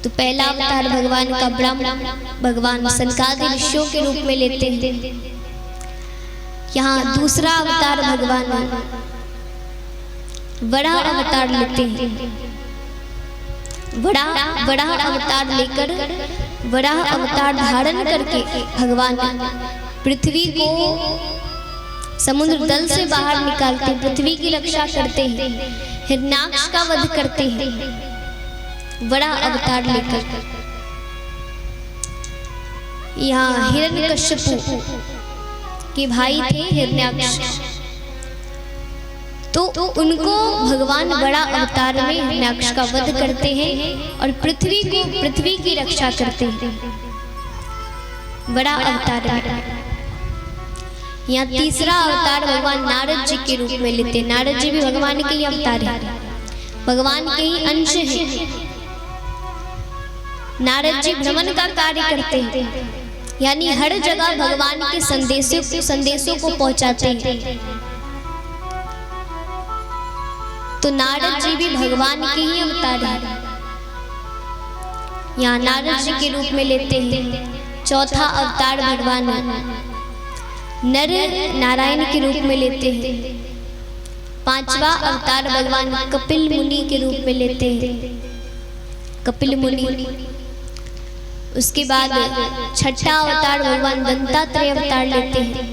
तो पहला अवतार भगवान का ब्रह्म भगवान सनकादि ऋषियों के रूप में लेते हैं। यहाँ दूसरा अवतार भगवान बड़ा अवतार लेते हैं। बड़ा अवतार लेकर बड़ा अवतार धारण करके भगवान पृथ्वी को समुद्र तल से बाहर निकालते, पृथ्वी की रक्षा करते हैं, हिरण्याक्ष का वध करते हैं बड़ा अवतार लेकर। यहाँ हिरण्यकश्यपु के भाई थे हिरण्याक्ष, तो उनको भगवान बड़ा अवतार में हिरण्याक्ष का वध करते हैं और पृथ्वी की रक्षा करते हैं बड़ा अवतार में। यहाँ तीसरा अवतार भगवान नारद जी के रूप में लेते हैं। नारद जी भी भगवान के ही अवतार है, भगवान के ही अंश हैं। नारद जी भ्रमण का कार्य करते हैं, यानी हर जगह भगवान के संदेशों को पहुंचाते हैं। तो नारद जी भी भगवान के ही अवतार हैं। यहाँ नारद जी के रूप में लेते हैं। चौथा अवतार भगवान नर नारायण के रूप में लेते हैं। पांचवा अवतार भगवान कपिल मुनि के रूप में लेते हैं, कपिल मुनि। उसके बाद छठा अवतार भगवान दंतात्रेय अवतार लेते हैं।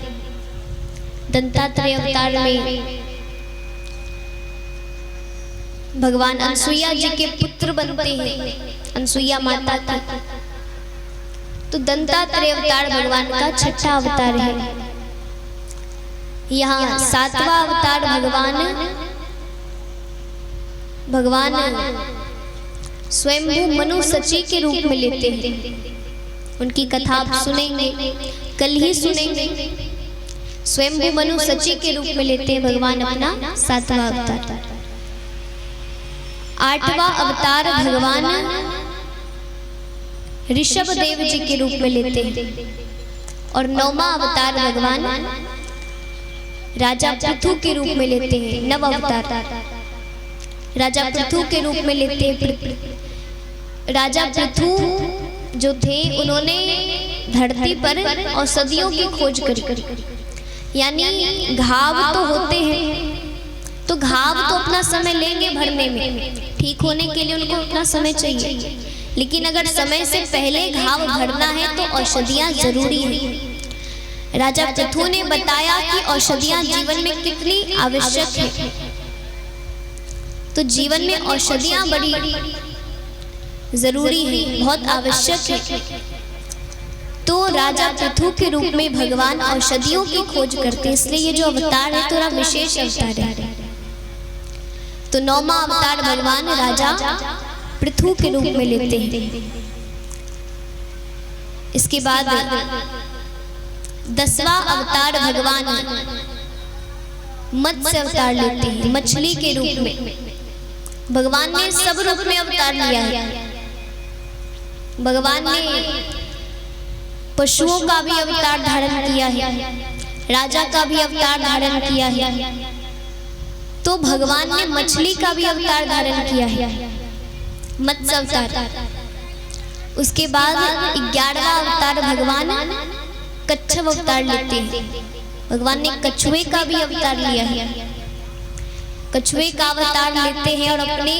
दंतात्रेय अवतार में भगवान अनसुईया जी के पुत्र बनते हैं, अनसुईया माता की। तो दंतात्रेय अवतार भगवान का छठा अवतार है। यहाँ सातवां अवतार भगवान स्वयंभू मनु सची के रूप में लेते हैं। उनकी कथा आप सुनेंगे, कल ही सुनेंगे। स्वयंभू मनु सची के रूप में लेते हैं भगवान अपना सातवां अवतार। आठवां अवतार भगवान ऋषभ देव जी के रूप में लेते हैं और नौवां अवतार भगवान राजा पृथु के रूप में लेते हैं। नव अवतार राजा पृथु के रूप में लेते हैं। राजा पृथु जो थे उन्होंने धरती पर औषधियों की खोज करी, यानी घाव तो होते हैं तो घाव तो अपना समय लेंगे भरने में, ठीक होने के लिए उनको अपना समय चाहिए, लेकिन अगर समय से पहले घाव भरना है तो औषधियां जरूरी है। राजा पृथु ने बताया कि औषधियां जीवन में कितनी आवश्यक है, तो जीवन में औषधियां बड़ी जरूरी है, बहुत आवश्यक है। तो राजा पृथु के रूप में भगवान औषधियों की खोज करते, इसलिए ये जो अवतार है थोड़ा विशेष अवतार है। तो नौवां अवतार भगवान राजा पृथु के रूप में लेते हैं। इसके बाद 10वां अवतार भगवान मत्स्य अवतार लेते हैं, मछली के रूप में। भगवान ने सब रूप में अवतार लिया है। भगवान ने पशुओं का भी अवतार धारण किया है, राजा का भी अवतार धारण किया है, तो भगवान ने मछली का भी अवतार धारण किया है, मत्स्य अवतार। उसके बाद 11वां अवतार भगवान कच्छप अवतार लेते हैं। भगवान ने कछुए का भी अवतार लिया है, कछुए का अवतार लेते हैं और अपने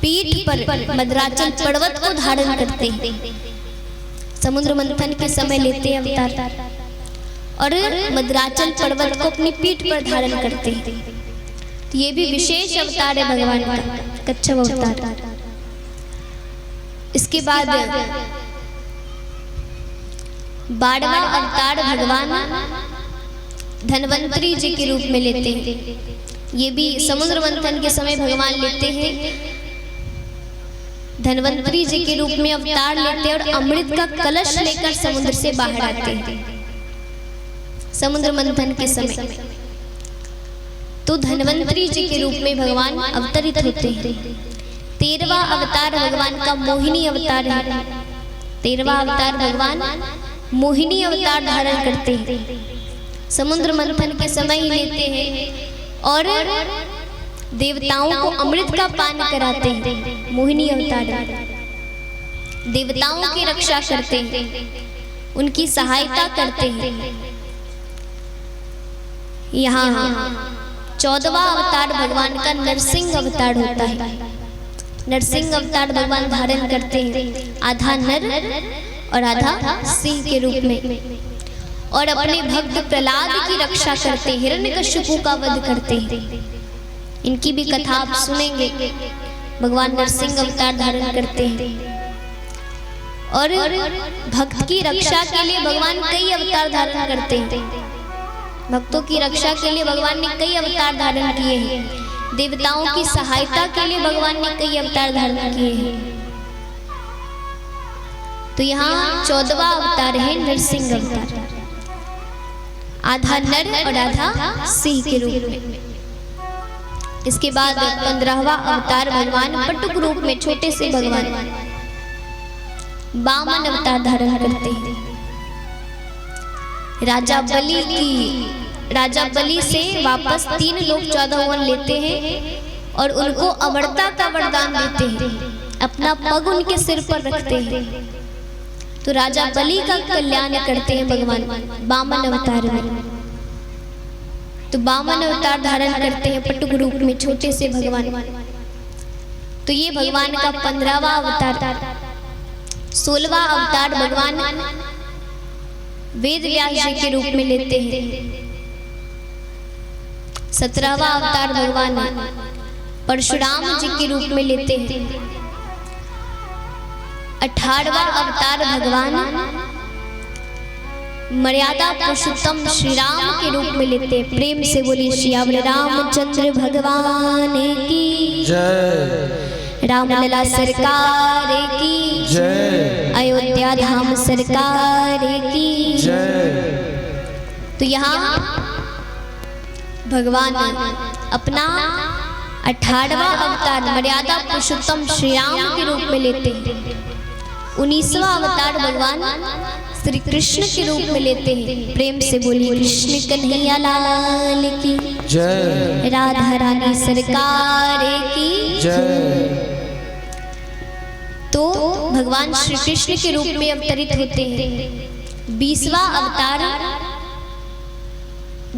पीठ पर मद्राचल पर्वत को धारण करते हैं। समुद्र मंथन के समय लेते हैं अवतार और मद्राचल पर्वत को अपनी पीठ पर धारण करते हैं। तो ये भी विशेष अवतार है भगवान का, कच्छप अवतार। इसके बाद 12वां अवतार भगवान धनवंतरी जी के रूप में लेते हैं। ये भी समुद्र मंथन के समय भगवान लेते हैं, धनवंतरी जी के रूप में अवतार लेते हैं और अमृत का कलश लेकर समुद्र से बाहर आते हैं समुद्र मंथन के समय। तो धनवंतरी जी के रूप में भगवान अवतरित होते हैं। 13वां अवतार भगवान का मोहिनी अवतार है। 13वां अवतार भगवान मोहिनी अवतार धारण करते हैं, समुद्र मंथन के समय ही लेते हैं और देवताओं को अमृत का पान कराते हैं, मोहिनी अवतार। देवताओं की रक्षा करते हैं, उनकी सहायता करते हैं। यहाँ 14वां अवतार भगवान का नरसिंह अवतार होता है। नरसिंह अवतार भगवान धारण करते हैं आधा नर और आधा सिंह के रूप में, और अपने भक्त प्रहलाद की रक्षा करते, हिरण्यकशिपु का वध करते हैं। इनकी भी कथा आप सुनेंगे। भगवान नरसिंह अवतार धारण करते हैं और भक्त की रक्षा के लिए भगवान कई अवतार धारण करते हैं। भक्तों की रक्षा के लिए भगवान ने कई अवतार धारण किए हैं। देवताओं की सहायता के लिए भगवान ने कई अवतार धारण किए हैं। तो यहाँ 14वां अवतार है नरसिंह अवतार, आधा नर और आधा सिंह के रूप में। इसके बाद 15वां अवतार भगवान पटुक रूप में छोटे से भगवान वामन अवतार धारण करते हैं। राजा बलि से वापस 3 लोग 14 वन लेते हैं और उनको अमरता का वरदान देते हैं। अपना पग उनके सिर पर रखते हैं, तो राजा बलि का कल्याण करते हैं भगवान वामन अवतार में। तो वामन अवतार धारण करते हैं पटुक रूप में छोटे से भगवान। तो ये भगवान का 15वां अवतार। 16वां अवतार भगवान वेद व्यास जी के रूप में लेते हैं। 17वां अवतार भगवान परशुराम जी के रूप में लेते हैं। 18वां अवतार भगवान मर्यादा पुरुषोत्तम श्री राम के रूप में लेते हैं। प्रेम से बोलिए श्यावर रामचंद्र भगवान की जय, रामलला सरकार की जय, अयोध्या धाम सरकार की जय। तो यहाँ भगवान अपना 18वां अवतार मर्यादा पुरुषोत्तम श्री राम के रूप में लेते हैं। 19वां अवतार भगवान श्री कृष्ण के रूप में लेते हैं। प्रेम से बोलिए कृष्ण कन्हैया लाल की जय, राधा रानी सरकार की जय। तो भगवान श्री कृष्ण के रूप में अवतरित होते हैं। 20वां अवतार,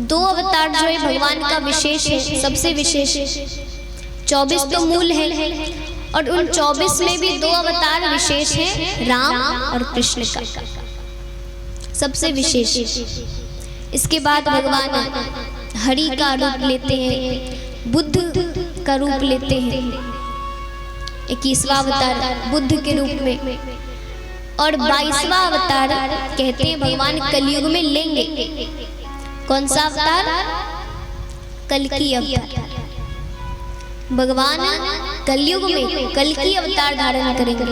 2 अवतार जो है भगवान का विशेष है, सबसे विशेष है। 24 तो मूल है और उन 24 में भी 2 अवतार विशेष है, राम और कृष्ण का सबसे विशेष। इसके बाद भगवान हरि का रूप लेते हैं, बुद्ध का रूप लेते हैं। 21वां अवतार बुद्ध के रूप में, और 22वां अवतार कहते हैं भगवान कलयुग में लेंगे। कौन सा अवतार? कल्कि अवतार। भगवान कलयुग में कल्कि अवतार धारण करेंगे।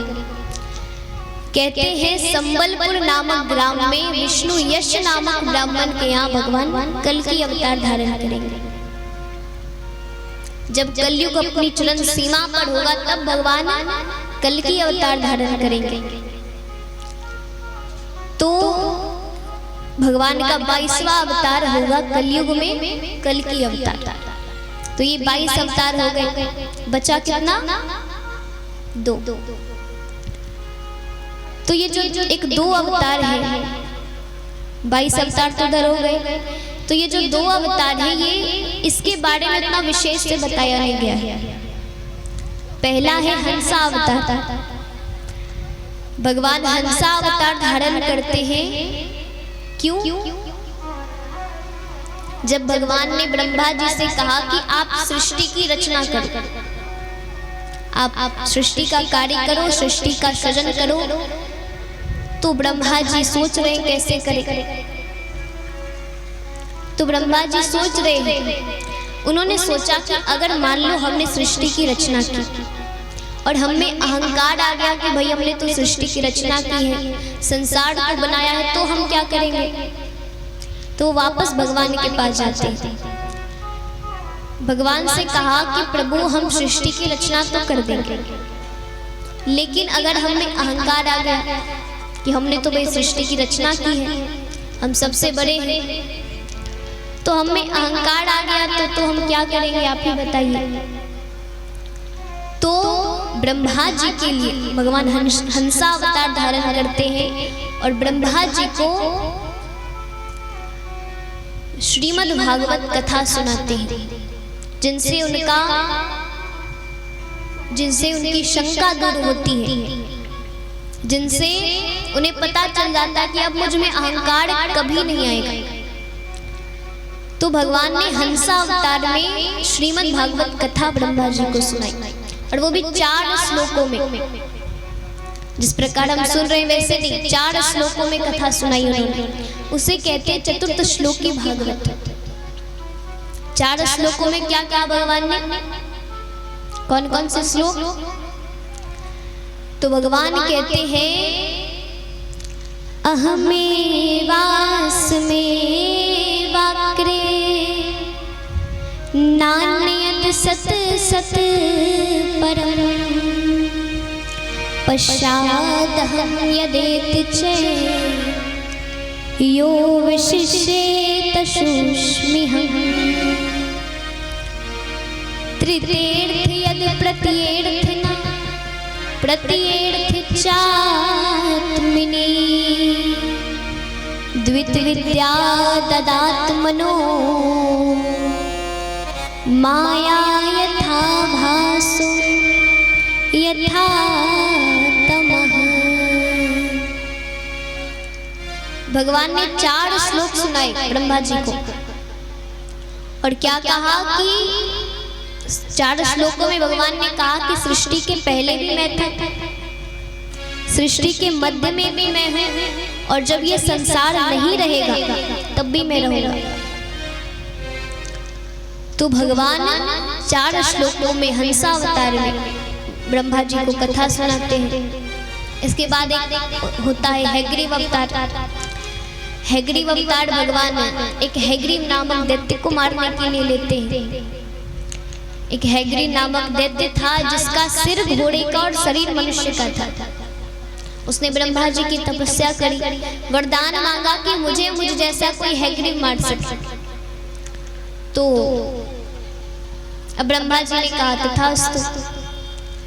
कहते हैं संबलपुर नामक ग्राम में विष्णु यश नामक ब्राह्मण के यहाँ भगवान कल्कि अवतार धारण करेंगे। जब कलयुग अपनी चलन सीमा पर होगा तब भगवान कल्कि अवतार धारण करेंगे। तो भगवान का 22वां अवतार होगा कलयुग में कल्कि अवतार। तो ये 22 अवतार हो गए, बचा कितना? 2। तो ये जो एक 2 अवतार है, 22 अवतार तो उधर हो गए। तो ये जो 2 अवतार है, ये इसके बारे में इतना विशेष से बताया नहीं गया है। पहला है हंसा अवतार। भगवान हंसा अवतार धारण करते हैं। क्यों? जब भगवान ने ब्रह्मा जी से कहा कि आप सृष्टि की रचना करो, आप सृष्टि का कार्य करो, सृष्टि का सृजन करो, तो ब्रह्मा जी सोच रहे हैं कैसे करें। तो ब्रह्मा जी सोच रहे हैं, उन्होंने सोचा कि अगर मान लो हमने सृष्टि की रचना की और हमें अहंकार आ गया कि भाई हमने तो सृष्टि की रचना की है, संसार को बनाया है, तो हम क्या करेंगे? तो वापस भगवान के पास जाते हैं। भगवान से कहा कि प्रभु हम सृष्टि की रचना तो कर देंगे, लेकिन अगर हमें अहंकार आ गया कि हमने तो भाई सृष्टि की रचना की है, हम सबसे बड़े हैं, तो हमें अहंकार आ गया तो हम क्या करेंगे? आप ही बताइए। तो ब्रह्मा जी के लिए भगवान हंसा अवतार धारण करते हैं और ब्रह्मा जी को श्रीमद् भागवत कथा सुनाते हैं, जिनसे उनकी शंका दूर होती है, जिनसे उन्हें पता चल जाता है कि अब मुझ में अहंकार कभी नहीं आएगा। तो भगवान ने हंसा अवतार में श्रीमद् भागवत कथा ब्रह्मा जी को सुनाई, और वो भी 4 श्लोकों में। जिस प्रकार हम सुन रहे हैं वैसे नहीं, 4 श्लोकों में कथा सुनाई उन्होंने। उसे कहते हैं चतुर्थ श्लोकी भागवत। 4 श्लोकों में क्या कहा भगवान ने? कौन कौन से श्लोक? तो भगवान कहते हैं अहमेवास्मि वाक्रे नान्यत् सत सत परम पश्चादहं यदेत च यो विशिष्येत शुष्मिहं तृतीयर्थ यद् प्रत्येर्थना प्रत्येर्थ चात्मनि द्वितीया ददात्मनो माया यथा भासो यथा तमः। भगवान ने 4 श्लोक सुनाए ब्रह्मा जी को, और क्या कहा कि 4 श्लोकों में भगवान ने कहा कि सृष्टि के पहले भी मैं था, सृष्टि के मध्य में भी मैं हूँ, और जब ये संसार नहीं रहेगा तब भी मैं रहूंगा। तो भगवान 4 श्लोकों में हंसा अवतार में ब्रह्मा जी को कथा सुनाते हैं। इसके बाद एक होता है हैग्रीव अवतार। हैग्रीव अवतार भगवान एक हैग्रीव नामक दैत्य को मारने के लिए लेते हैं। एक हैग्रीव नामक दैत्य था जिसका सिर घोड़े का और शरीर मनुष्य का था। उसने ब्रह्मा जी की तपस्या करी, वरदान मांगा कि मुझे जैसा कोई हैग्रीव मार सके। तो अब ब्रह्मा जी ने कहा तथास्तु।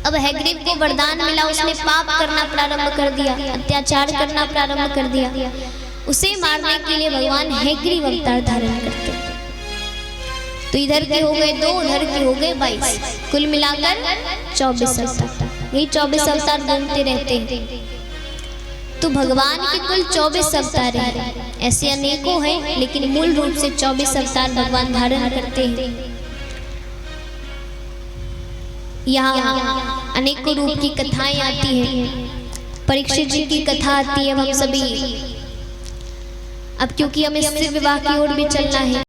अब हैग्रीव को वरदान मिला, उसने पाप करना प्रारंभ कर दिया, अत्याचार करना प्रारंभ कर दिया। उसे मारने के लिए भगवान हैग्रीव अवतार धारण करते। तो इधर के हो गए 2, उधर के हो गए 22, कुल मिलाकर 24 अवतार। यही 24 अवतार घूमते रहते हैं। तो भगवान के कुल 24 अवतार हैं। ऐसे अनेकों हैं, लेकिन मूल रूप से 24 अवतार भगवान धारण करते हैं। यहाँ अनेकों रूप की कथाएं आती हैं। परीक्षित जी की कथा आती है। हम सभी अब क्योंकि हमें शिव विवाह की ओर भी चलना है,